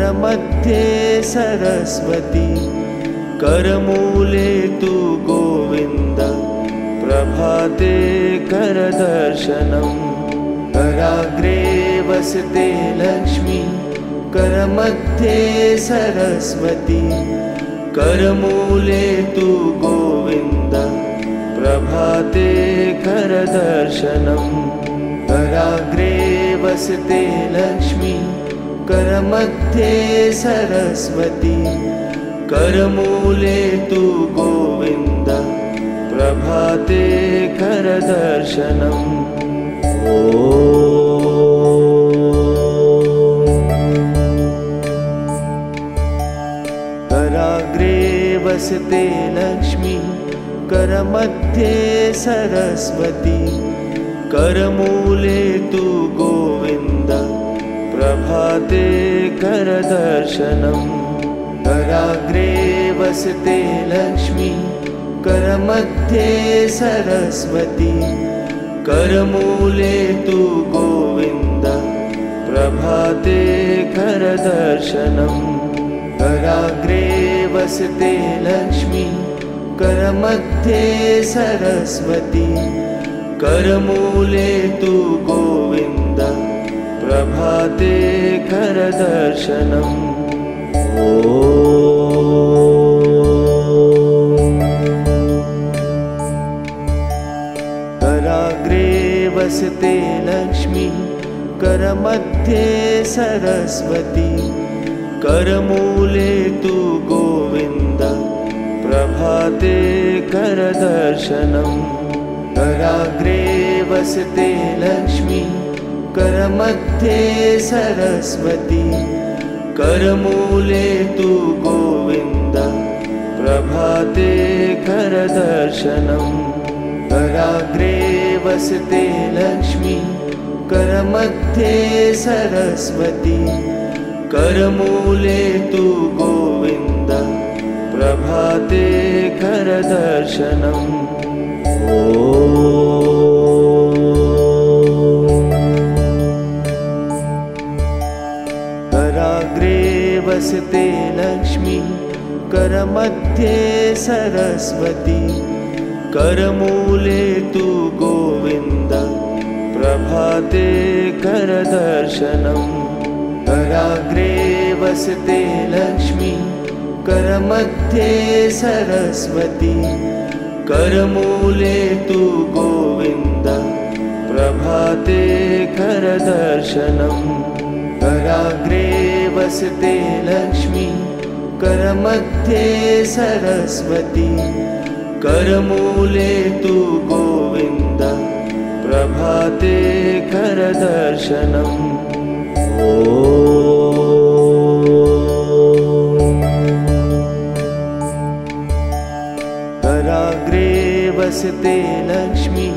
करमध्ये सरस्वती, करमूले तु गोविन्द, प्रभाते करदर्शनम्। कराग्रे वसते लक्ष्मी, करमध्ये सरस्वती, करमूले तु गोविन्द, प्रभाते करदर्शनम्। कराग्रे वसते लक्ष्मी, करमध्ये सरस्वती, करमूले तु गोविन्द, प्रभाते करदर्शनम्। कराग्रे वसते लक्ष्मी, करमध्ये सरस्वती, करमूले तु गोविन्द, प्रभाते करदर्शनम्। कराग्रे वसते लक्ष्मी, करमध्ये सरस्वती, करमूले तु गोविन्द, प्रभाते करदर्शनम्। कराग्रे वसते लक्ष्मी, करमध्ये सरस्वती, करमूले तु गोविन्द, प्रभाते करदर्शनम्। कराग्रे वसते लक्ष्मी, करमध्ये सरस्वती, करमूले तु गोविन्द, प्रभाते करदर्शनम्। कराग्रे वसते लक्ष्मी, करमध्ये सरस्वती, करमूले तु गोविन्द, प्रभाते करदर्शनम्। कराग्रे वसते लक्ष्मी, करमध्ये सरस्वती, करमूले तु गोविन्द, प्रभाते करदर्शनम्। कराग्रे वसते लक्ष्मी, करमध्ये सरस्वती, करमूले तु गोविन्द, प्रभाते करदर्शनम्। कराग्रे वसते लक्ष्मी, करमध्ये सरस्वती, करमूले तु गोविन्द, प्रभाते करदर्शनम्। कराग्रे वसते लक्ष्मी, करमध्ये सरस्वती, करमूले तु गोविन्द, प्रभाते करदर्शनम्। कराग्रे वसते लक्ष्मी,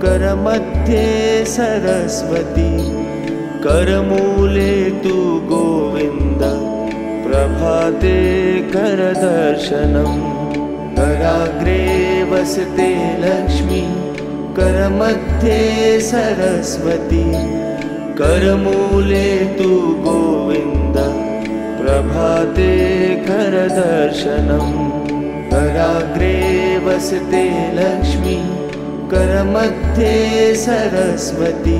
करमध्ये सरस्वती, करमूले तु गोविन्द, प्रभाते करदर्शनम्। कराग्रे वसते लक्ष्मी, करमध्ये सरस्वती, करमूले तु गोविन्द, प्रभाते करदर्शनम्। कराग्रे वसते लक्ष्मी, करमध्ये सरस्वती,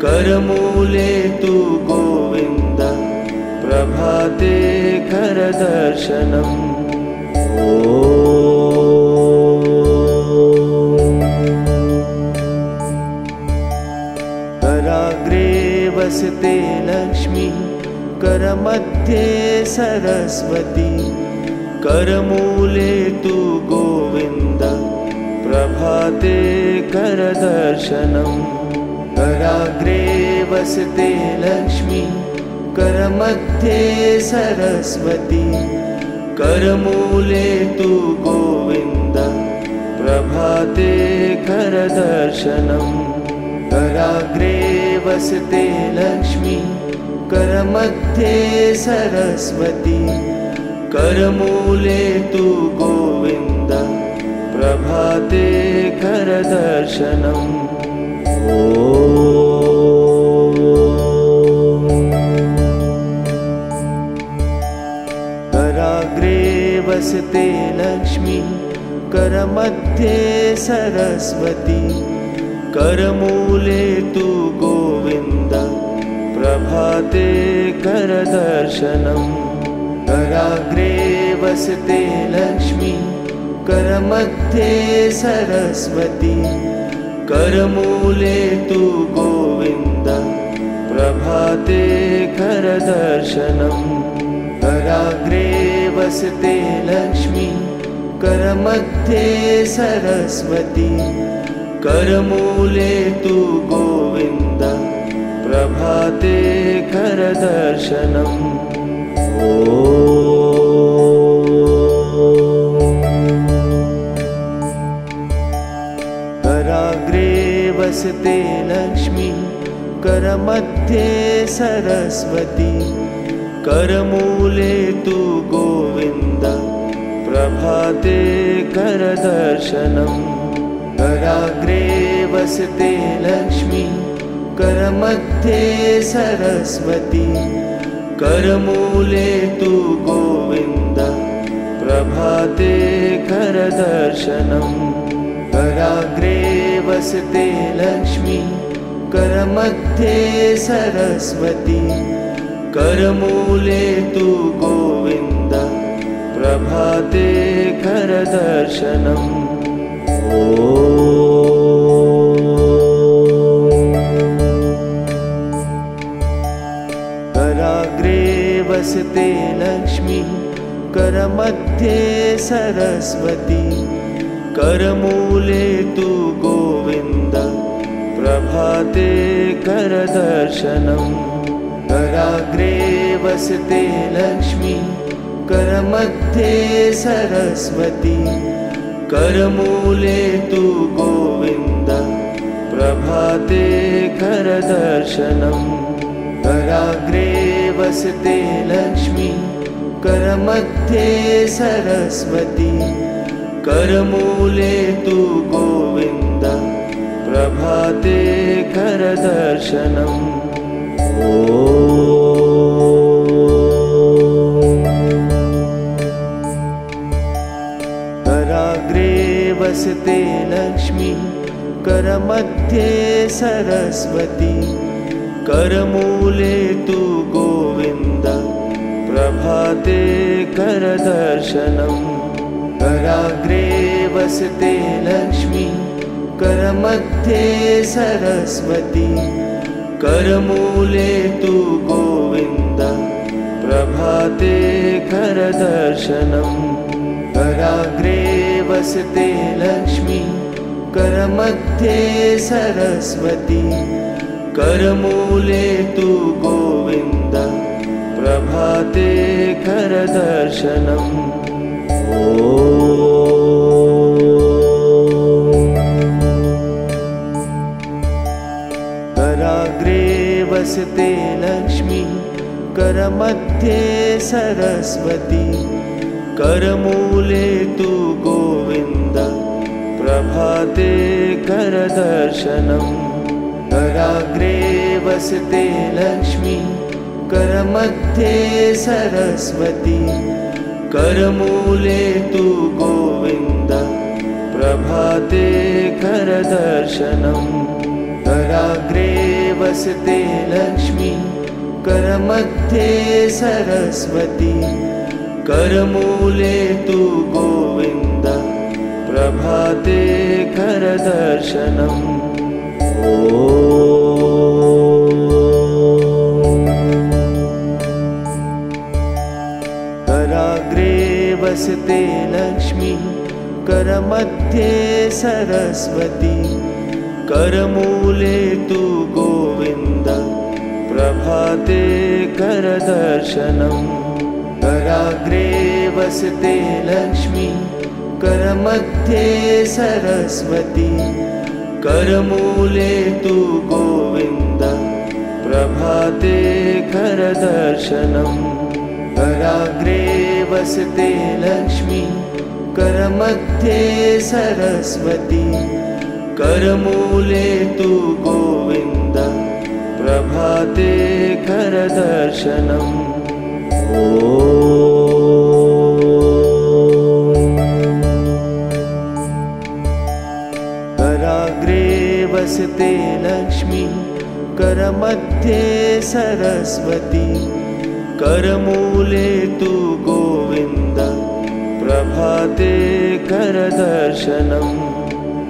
करमूले तु गोविन्द, प्रभाते करदर्शनम्। कराग्रे वसते लक्ष्मी, करमध्ये सरस्वती, करमूले तु गोविन्द, प्रभाते करदर्शनम्। कराग्रे वसते लक्ष्मी, करमध्ये सरस्वती, करमूले तु गोविन्द, प्रभाते करदर्शनम्। कराग्रे वसते लक्ष्मी, करमध्ये सरस्वती, करमूले तु गोविन्द, प्रभाते करदर्शनम्। कराग्रे वसते लक्ष्मी करमध्ये सरस्वती करमूले तु गोविन्द प्रभाते करदर्शनम् कराग्रे वसते लक्ष्मी करमध्ये सरस्वती करमूले तु गोविन्द प्रभाते करदर्शनम् कराग्रे वसते लक्ष्मी करमध्ये सरस्वती करमूले तु गोविन्द प्रभाते करदर्शनम् कराग्रे वसते लक्ष्मी करमध्ये सरस्वती करमूले तु गोविन्द प्रभाते करदर्शनम् कराग्रे वसते लक्ष्मी करमध्ये सरस्वती करमूले तु गोविन्द प्रभाते करदर्शनम् कराग्रे वसते लक्ष्मी करमध्ये सरस्वती करमूले तु गोविन्द प्रभाते करदर्शनम् कराग्रे वसते लक्ष्मी करमध्ये सरस्वती करमूले तु गोविन्द प्रभाते करदर्शनम् कराग्रे वसते लक्ष्मी करमध्ये सरस्वती करमूले तु गोविन्द प्रभाते करदर्शनम् कराग्रे वसते लक्ष्मी करमध्ये सरस्वती करमूले तु गोविन्द प्रभाते करदर्शनम् कराग्रे वसते लक्ष्मी करमध्ये सरस्वती करमूले तु गोविन्द प्रभाते करदर्शनम् कराग्रे वसते लक्ष्मी करमध्ये सरस्वती करमूले तु गोविन्द प्रभाते करदर्शनम् कराग्रे वसते लक्ष्मी करमध्ये सरस्वती करमूले तु गोविन्द प्रभाते करदर्शनम् कराग्रे वसते लक्ष्मी करमध्ये सरस्वती करमूले तु गोविन्द प्रभाते करदर्शनम् कराग्रे वसते लक्ष्मी करमध्ये सरस्वती करमूले तु गोविन्द प्रभाते करदर्शनम् कराग्रे वसते लक्ष्मी करमध्ये सरस्वती करमूले तु गोविन्द प्रभाते करदर्शनम् कराग्रे वसते लक्ष्मी करमध्ये सरस्वती करमूले तु गोविन्द प्रभाते करदर्शनम् कराग्रे वसते लक्ष्मी करमध्ये सरस्वती करमूले तु गोविन्द प्रभाते करदर्शनम् कराग्रे वसते लक्ष्मी करमध्ये सरस्वती करमूले तु गोविन्द प्रभाते करदर्शनम्। करमध्ये सरस्वती करमूले तु गोविन्द प्रभाते करदर्शनम्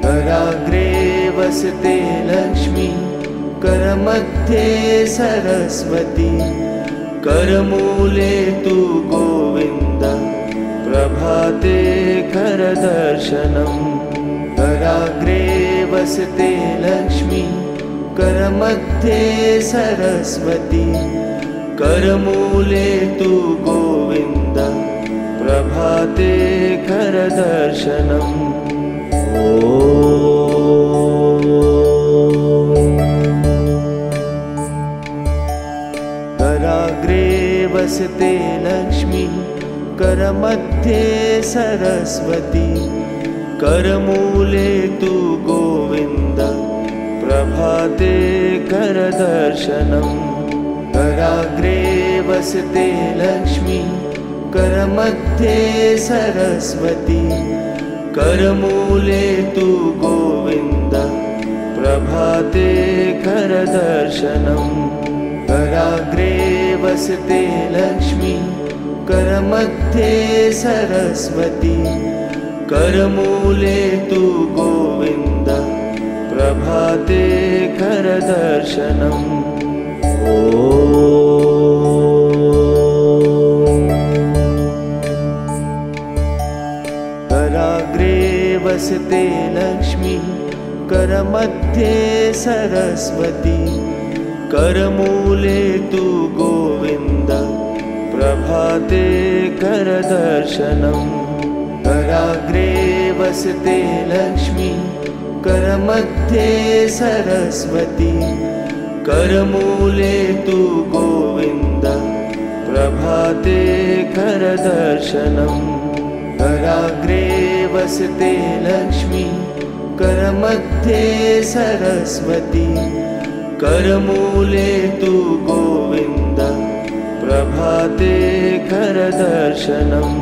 कराग्रे वसते लक्ष्मी करमध्ये सरस्वती करमूले तु गोविन्द प्रभाते करदर्शनम् कराग्रे वसते लक्ष्मी करमध्ये सरस्वती करमूले तु गोविन्द प्रभाते करदर्शनम् कराग्रे वसते लक्ष्मी करमध्ये सरस्वती करमूले तु गोविन्द प्रभाते करदर्शनम् कराग्रे वसते लक्ष्मी करमध्ये सरस्वती करमूले तु गोविन्द प्रभाते करदर्शनम् कराग्रे वसते लक्ष्मी करमध्ये सरस्वती करमूले तु गोविन्द प्रभाते करदर्शनम् कराग्रे वसते लक्ष्मी करमध्ये सरस्वती करमूले तु गोविन्द प्रभाते करदर्शनम् कराग्रे वसते लक्ष्मी करमध्ये सरस्वती करमूले तु गोविन्द प्रभाते करदर्शनम् कराग्रे वसते लक्ष्मी करमध्ये सरस्वती करमूले तु गोविन्द प्रभाते करदर्शनम्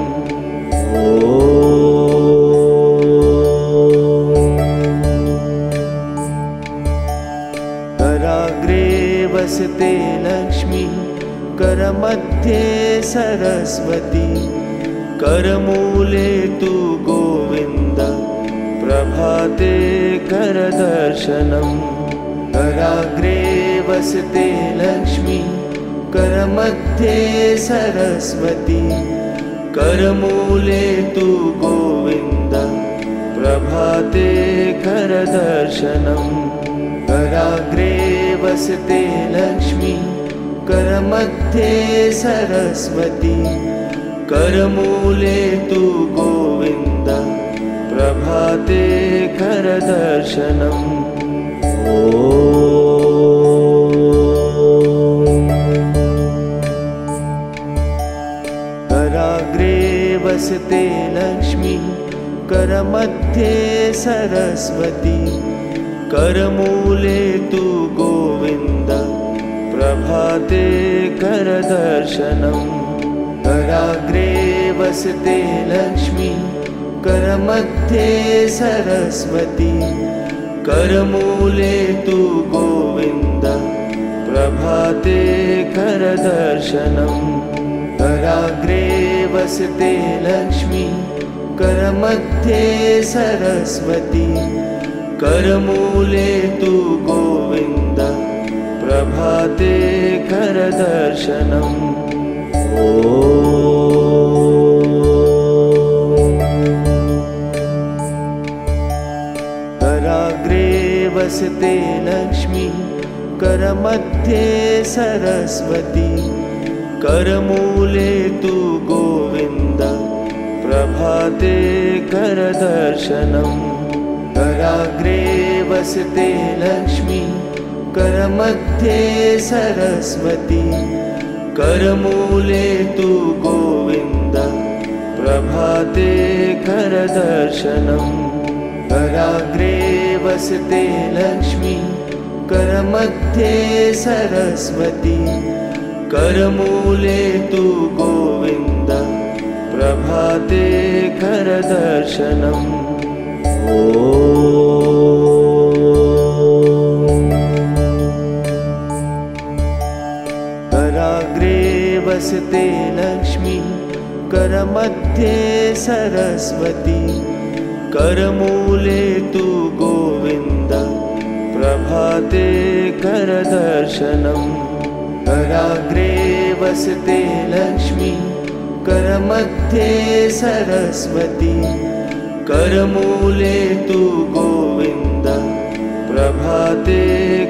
कराग्रे वसते लक्ष्मी करमध्ये सरस्वती करमूले तु गोविन्द प्रभाते करदर्शनम् कराग्रे वसते लक्ष्मी करमध्ये सरस्वती करमूले तु गोविन्द प्रभाते करदर्शनम् कराग्रे वसते लक्ष्मी करमध्ये सरस्वती करमूले तु गोविन्द प्रभाते करदर्शनम् कराग्रे वसते लक्ष्मी करमध्ये सरस्वती करमूले तु गोविन्द प्रभाते करदर्शनम् कराग्रे वसते लक्ष्मी करमध्ये सरस्वती करमूले तु गोविन्द प्रभाते करदर्शनम् कराग्रे वसते लक्ष्मी करमध्ये सरस्वती करमूले तु गोविन्द प्रभाते करदर्शनम् कराग्रे वसते लक्ष्मी करमध्ये सरस्वती करमूले तु गोविन्द प्रभाते करदर्शनम् कराग्रे वसते लक्ष्मी करमध्ये सरस्वती करमूले तु गोविन्द प्रभाते करदर्शनम् कराग्रे वसते लक्ष्मी करमध्ये सरस्वती करमूले तु गोविन्द प्रभाते करदर्शनम् वसते लक्ष्मी करमध्ये सरस्वती करमूले तु गोविन्द प्रभाते करदर्शनम् कराग्रे वसते लक्ष्मी करमध्ये सरस्वती करमूले तु गोविन्द प्रभाते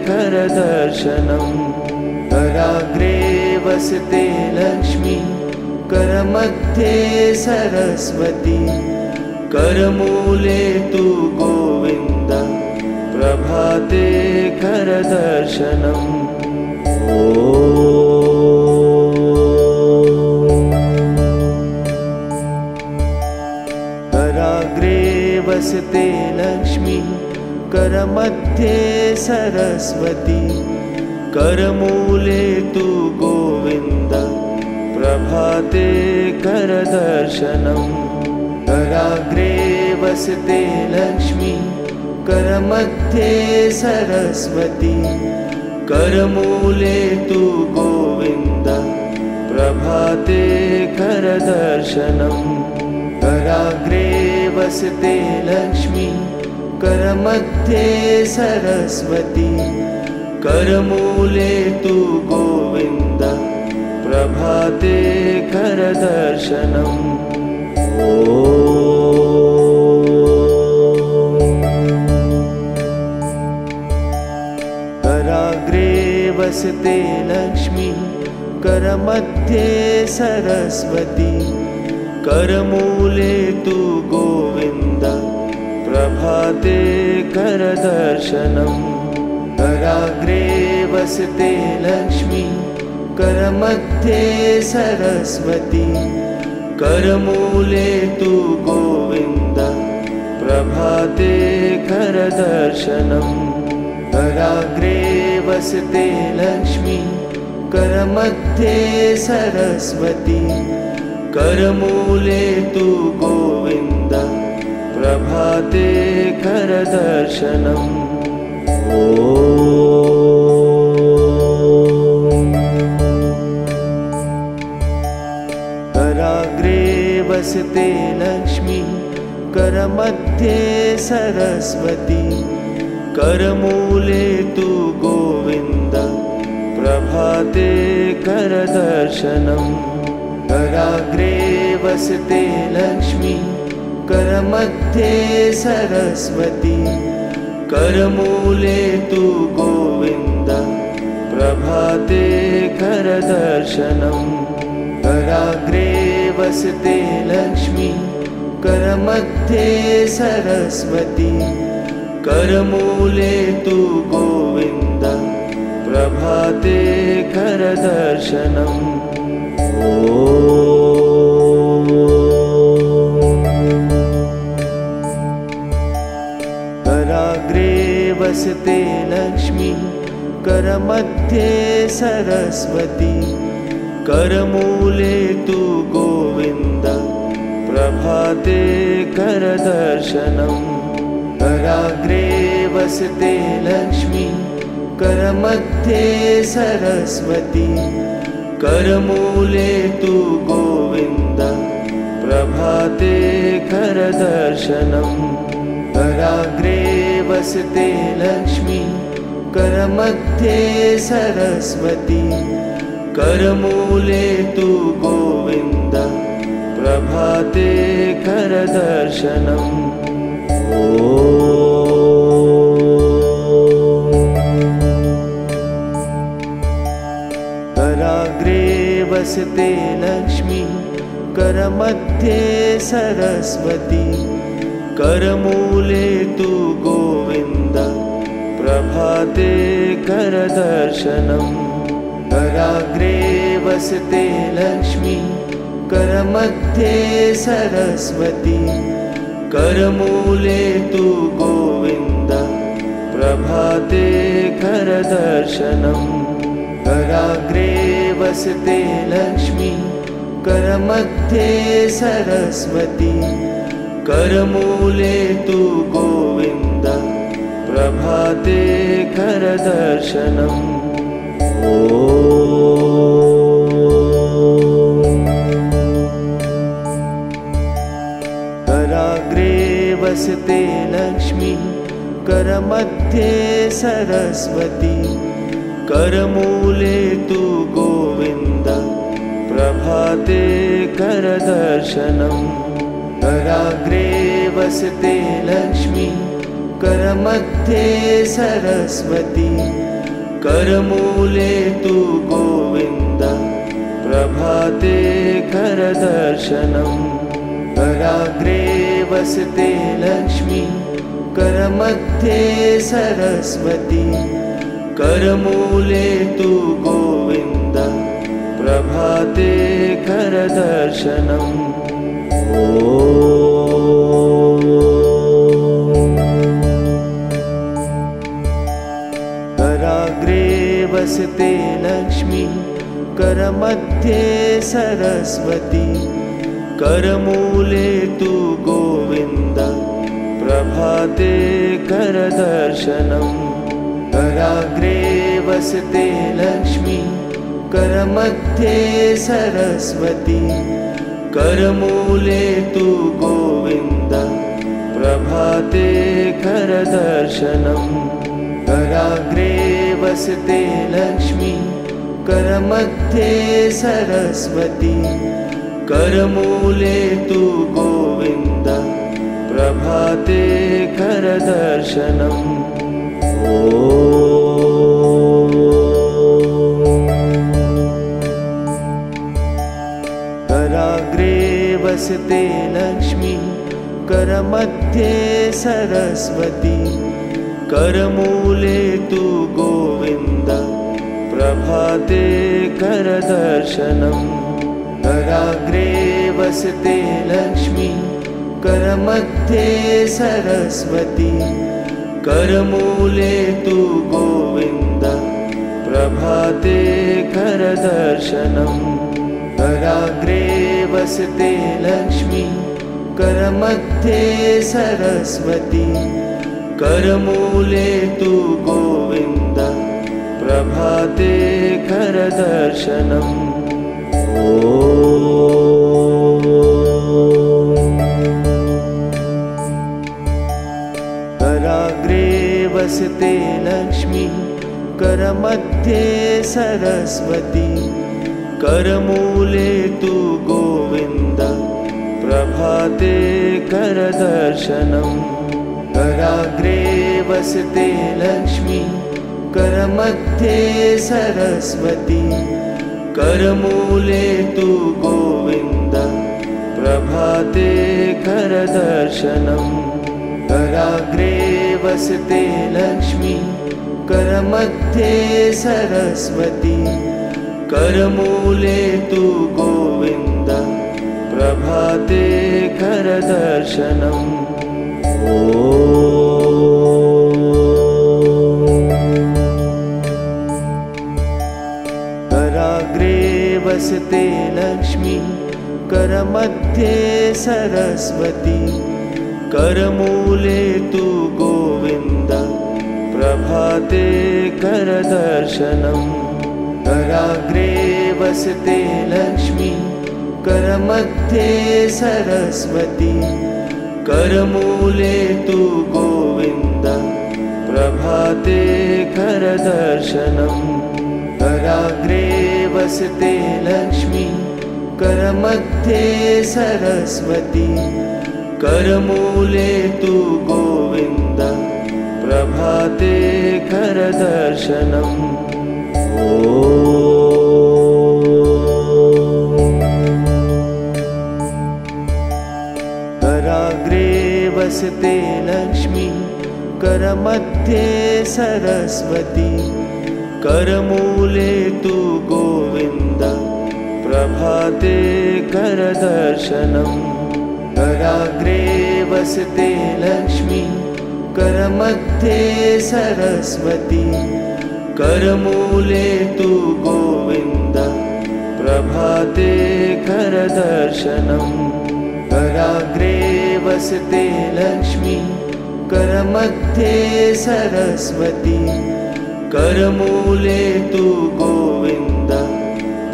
करदर्शनम् कराग्रे वसते लक्ष्मी करमध्ये सरस्वती करमूले तु गोविन्द प्रभाते करदर्शनम् कराग्रे वसते लक्ष्मी करमध्ये सरस्वती करमूले तु गोविन्द प्रभाते करदर्शनम् कराग्रे वसते लक्ष्मी करमध्ये सरस्वती करमूले तु गोविन्द प्रभाते करदर्शनम् कराग्रे वसते लक्ष्मी करमध्ये सरस्वती करमूले तु गोविन्द प्रभाते करदर्शनम् कराग्रे वसते लक्ष्मी करमध्ये सरस्वती करमूले तु गोविन्द प्रभाते करदर्शनम् कराग्रे वसते लक्ष्मी करमध्ये सरस्वती करमूले तु गोविन्द प्रभाते करदर्शनम् कराग्रे वसते लक्ष्मी करमध्ये सरस्वती करमूले तु गोविन्द प्रभाते करदर्शनम् कराग्रे वसते लक्ष्मी करमध्ये सरस्वती करमूले तु गोविन्द प्रभाते करदर्शनम् कराग्रे वसते लक्ष्मी करमध्ये सरस्वती करमूले तु गोविन्द प्रभाते करदर्शनम् कराग्रे वसते लक्ष्मी करमध्ये सरस्वती करमूले तु गोविन्द प्रभाते करदर्शनम् कराग्रे वसते लक्ष्मी करमध्ये सरस्वती करमूले तु गोविन्द प्रभाते करदर्शनम् कराग्रे वसते लक्ष्मी करमध्ये सरस्वती करमूले तु गोविन्द प्रभाते करदर्शनम् कराग्रे वसते लक्ष्मी करमध्ये सरस्वती करमूले तु गोविन्द प्रभाते करदर्शनम् कराग्रे वसते लक्ष्मी करमध्ये सरस्वती करमूले तु गोविन्द प्रभाते करदर्शनम् कराग्रे वसते लक्ष्मी करमध्ये सरस्वती करमूले तु गोविन्द प्रभाते करदर्शनम् कराग्रे वसते लक्ष्मी करमध्ये सरस्वती करमूले तु गोविन्द प्रभाते करदर्शनम् वसते लक्ष्मी करमध्ये सरस्वती करमूले तु गोविन्द प्रभाते करदर्शनम् कराग्रे वसते लक्ष्मी करमध्ये सरस्वती करमूले तु गोविन्द प्रभाते करदर्शनम् कराग्रे वसते लक्ष्मी करमध्ये सरस्वती करमूले तु गोविन्द प्रभाते करदर्शनम् कराग्रे वसते लक्ष्मी करमध्ये सरस्वती करमूले तु गोविन्द प्रभाते करदर्शनम् कराग्रे वसते लक्ष्मी करमध्ये सरस्वती करमूले तु गोविन्द प्रभाते करदर्शनम् कराग्रे वसते लक्ष्मी करमध्ये सरस्वती करमूले तु गोविन्द प्रभाते करदर्शनम् कराग्रे वसते लक्ष्मी करमध्ये सरस्वती करमूले तु गोविन्द प्रभाते करदर्शनम् कराग्रे वसते लक्ष्मी करमध्ये सरस्वती करमूले तु गोविन्द प्रभाते करदर्शनम् कराग्रे वसते लक्ष्मी करमध्ये सरस्वती करमूले तु गोविन्द प्रभाते करदर्शनम् कराग्रे वसते लक्ष्मी करमध्ये सरस्वती करमूले तु गोविन्द प्रभाते करदर्शनम् कराग्रे वसते लक्ष्मी करमध्ये सरस्वती करमूले तु गोविन्द प्रभाते करदर्शनम् कराग्रे वसते लक्ष्मी करमध्ये सरस्वती करमूले तु गोविन्द प्रभाते करदर्शनम् कराग्रे वसते लक्ष्मी करमध्ये सरस्वती करमूले तु गोविन्द प्रभाते करदर्शनम् कराग्रे वसते लक्ष्मी करमध्ये सरस्वती करमूले तु गोविन्द प्रभाते करदर्शनम् कराग्रे वसते लक्ष्मी करमध्ये सरस्वती करमूले तु गोविन्द प्रभाते करदर्शनम् कराग्रे वसते लक्ष्मी करमध्ये सरस्वती करमूले तु गोविन्द प्रभाते करदर्शनम् कराग्रे वसते लक्ष्मी करमध्ये सरस्वती करमूले तु गोविन्द प्रभाते करदर्शनम् कराग्रे वसते लक्ष्मी करमध्ये सरस्वती करमूले तु गोविन्द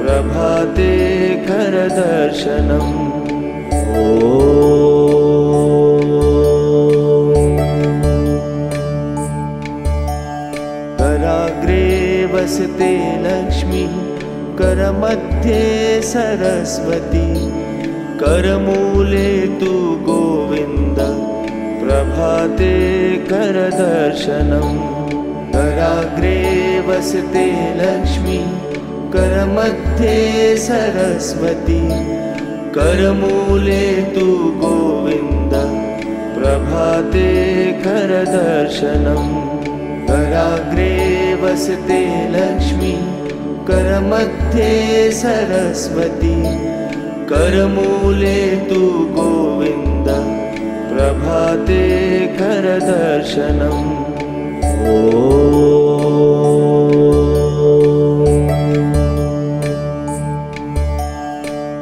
प्रभाते करदर्शनम्। वसते लक्ष्मी करमध्ये सरस्वती करमूले तु गोविन्द प्रभाते करदर्शनम् कराग्रे वसते लक्ष्मी करमध्ये सरस्वती करमूले तु गोविन्द प्रभाते करदर्शनम् कराग्रे वसते लक्ष्मी करमध्ये सरस्वती करमूले तु गोविन्द प्रभाते करदर्शनम्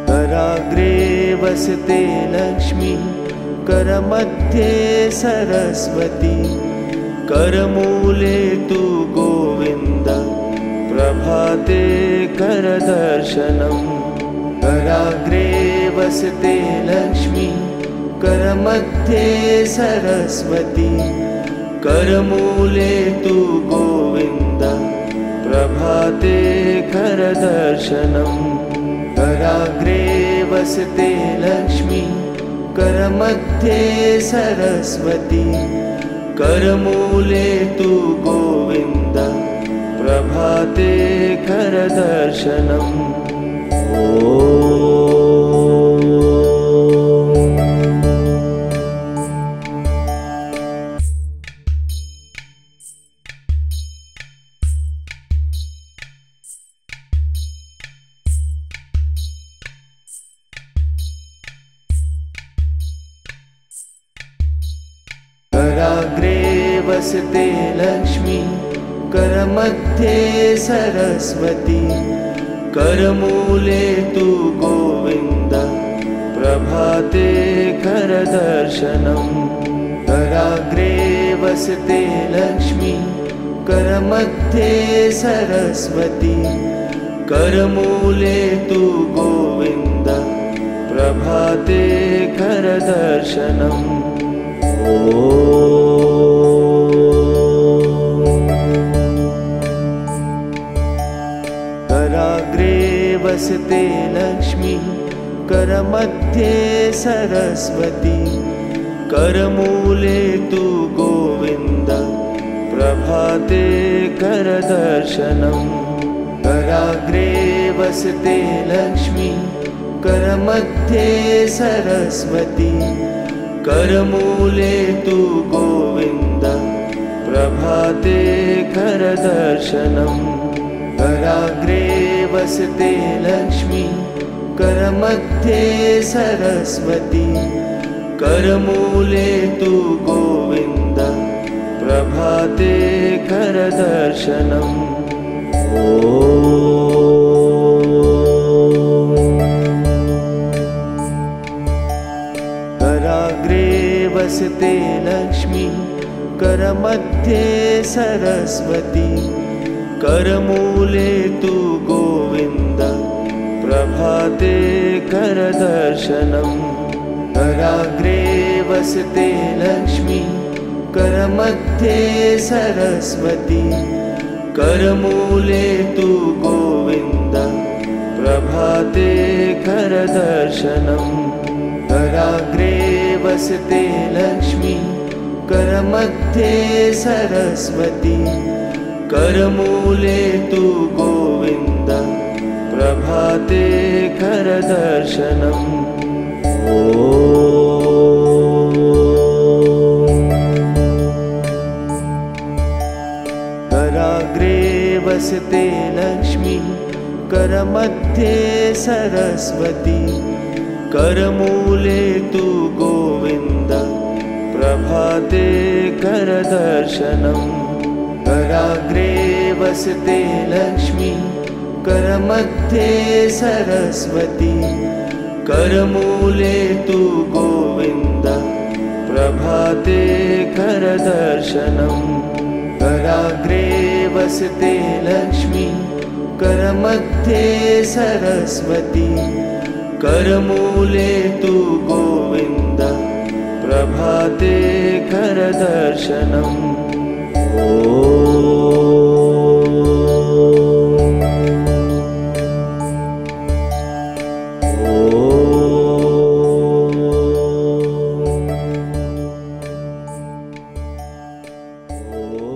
कराग्रे वसते लक्ष्मी करमध्ये सरस्वती करमूले तु गोविन्द प्रभाते करदर्शनम् कराग्रे वसते लक्ष्मी करमध्ये सरस्वती करमूले तु गोविन्द प्रभाते करदर्शनम् कराग्रे वसते लक्ष्मी करमध्ये सरस्वती करमूले तु गोविन्द प्रभाते करदर्शनम् कराग्रे वसते लक्ष्मी करमध्ये सरस्वती करमूले तु गोविन्द प्रभाते करदर्शनम् कराग्रे वसते लक्ष्मी करमध्ये सरस्वती करमूले तु गोविन्द प्रभाते करदर्शनम् कराग्रे वसते लक्ष्मी करमध्ये सरस्वती करमूले तु गोविन्द प्रभाते करदर्शनम् कराग्रे वसते लक्ष्मी करमध्ये सरस्वती करमूले तु गोविन्द प्रभाते करदर्शनम् कराग्रे वसते लक्ष्मी करमध्ये सरस्वती करमूले तु गोविन्द प्रभाते करदर्शनम् कराग्रे वसते लक्ष्मी करमध्ये सरस्वती करमूले तु गोविन्द प्रभाते करदर्शनम् कराग्रे वसते लक्ष्मी करमध्ये सरस्वती करमूले तु गोविन्द प्रभाते करदर्शनम् कराग्रे वसते लक्ष्मी करमध्ये सरस्वती करमूले तु गोविन्द प्रभाते करदर्शनम् कराग्रे वसते लक्ष्मी करमध्ये सरस्वती करमूले तु गोविन्द प्रभाते करदर्शनम् कराग्रे वसते लक्ष्मी करमध्ये सरस्वती करमूले तु गोविन्द प्रभाते करदर्शनम् कराग्रे वसते लक्ष्मी करमध्ये सरस्वती करमूले तु गोविन्द प्रभाते करदर्शनम् ॐ